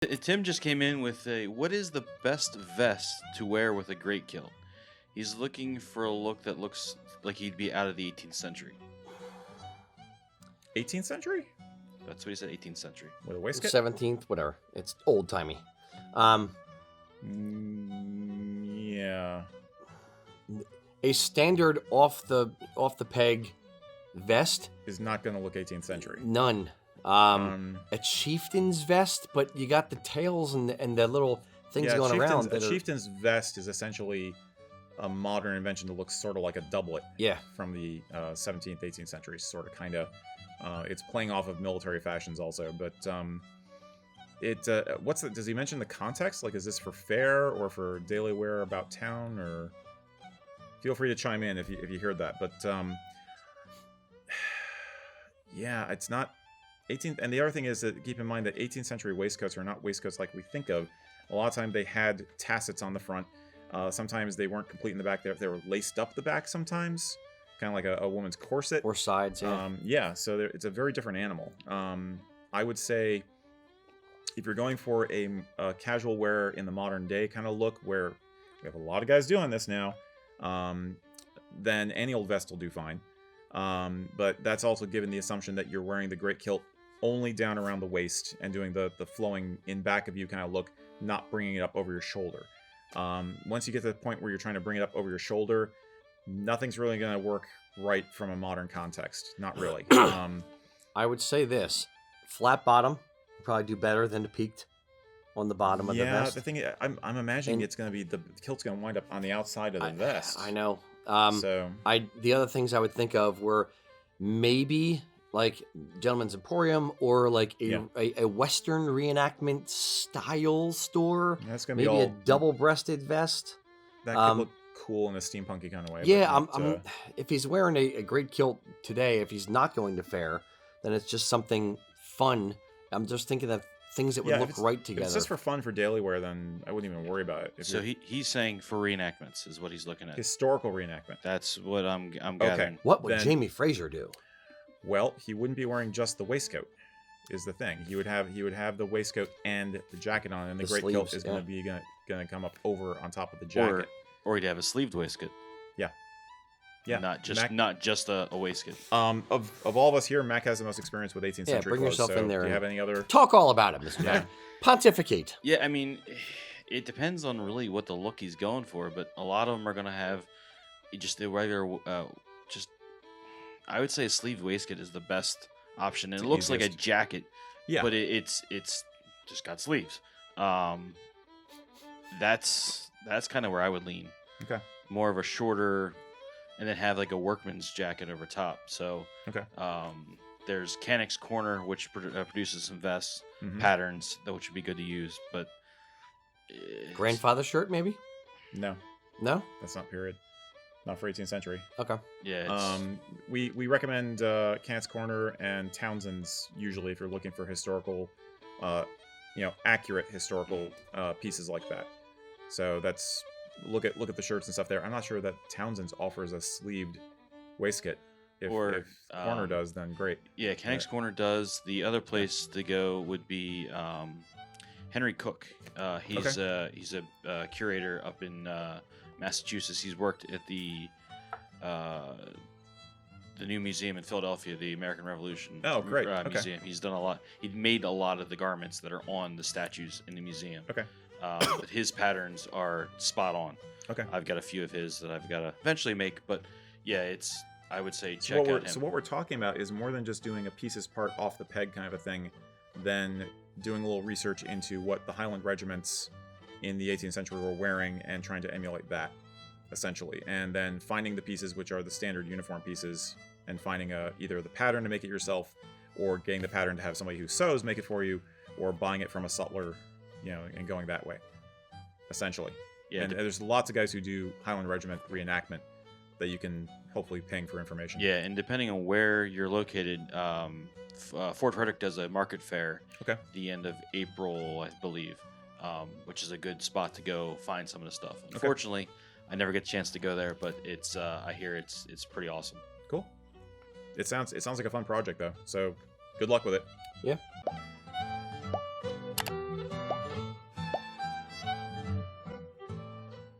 Tim just came in with a what is the best vest to wear with a great kilt? He's looking for a look that looks like he'd be out of the 18th century. 18th century? That's what he said, 18th century. With a waistcoat? 17th, whatever. It's old timey. Yeah. A standard off the peg vest. Is not going to look 18th century. None. A chieftain's vest, but you got the tails and the little things going around. A chieftain's vest is essentially a modern invention that looks sort of like a doublet. Yeah. From the 17th, 18th centuries, sort of, kind of. It's playing off of military fashions also, but does he mention the context? Like, is this for fair or for daily wear about town? Or feel free to chime in if you heard that. But yeah, it's not 18th. And the other thing is that keep in mind that 18th century waistcoats are not waistcoats like we think of. A lot of time they had tassets on the front. Sometimes they weren't complete in the back. They were laced up the back sometimes, kind of like a woman's corset. Or sides, yeah. So it's a very different animal. I would say if you're going for a casual wear in the modern day kind of look, where we have a lot of guys doing this now, then any old vest will do fine. But that's also given the assumption that you're wearing the great kilt only down around the waist and doing the flowing in back of you kind of look, not bringing it up over your shoulder. Once you get to the point where you're trying to bring it up over your shoulder, nothing's really going to work right from a modern context. Not really. I would say this. Flat bottom would probably do better than the peaked on the bottom of the vest. Yeah, the thing is, I'm imagining it's going to be the kilt's going to wind up on the outside of the vest. I know. The other things I would think of were maybe like Gentleman's Emporium or like a Western reenactment style store. That's gonna be maybe all, a double-breasted vest. That could look cool in a steampunky kind of way. Yeah, if he's wearing a great kilt today, if he's not going to fair, then it's just something fun. I'm just thinking of things that would look right together. If it's just for fun for daily wear, then I wouldn't even worry about it. So he's saying for reenactments is what he's looking at. Historical reenactment. That's what I'm gathering. Okay. What would Jamie Fraser do? Well, he wouldn't be wearing just the waistcoat, is the thing. He would have the waistcoat and the jacket on, and the great kilt is going to come up over on top of the jacket. Or he'd have a sleeved waistcoat. Yeah. Not just a waistcoat. Of all of us here, Mac has the most experience with 18th century bring clothes. yourself in there. Do you have any other? Talk all about it, Mr. Mac. Pontificate. Yeah, I mean, it depends on really what the look he's going for, but a lot of them are going to have just the regular, I would say a sleeved waistcoat is the best option. And it looks like a jacket, but it's just got sleeves. That's kind of where I would lean. Okay. More of a shorter, and then have like a workman's jacket over top. So there's Canucks Corner, which produces some vests, patterns, which would be good to use. But grandfather shirt, maybe? No, that's not period. Not for 18th century. Okay. Yeah. We recommend Canucks Corner and Townsend's usually if you're looking for historical, accurate historical pieces like that. So that's look at the shirts and stuff there. I'm not sure that Townsend's offers a sleeved waistcoat. If Corner does, then great. Yeah, Canucks Corner does. The other place to go would be Henry Cook. He's a curator up in Massachusetts. He's worked at the new museum in Philadelphia, the American Revolution Museum. He's done a lot. He made a lot of the garments that are on the statues in the museum. Okay. But his patterns are spot on. Okay. I've got a few of his that I've got to eventually make, but yeah, I would say check out him. So what we're talking about is more than just doing a pieces part off the peg kind of a thing, than doing a little research into what the Highland regiments in the 18th century were wearing and trying to emulate that, essentially. And then finding the pieces which are the standard uniform pieces and finding either the pattern to make it yourself or getting the pattern to have somebody who sews make it for you or buying it from a sutler, and going that way, essentially. Yeah, and there's lots of guys who do Highland Regiment reenactment that you can hopefully ping for information. Yeah, and depending on where you're located, Fort Frederick does a market fair the end of April, I believe, which is a good spot to go find some of the stuff. Unfortunately, I never get a chance to go there, but it's I hear it's pretty awesome. Cool. It sounds like a fun project though. So good luck with it. Yeah.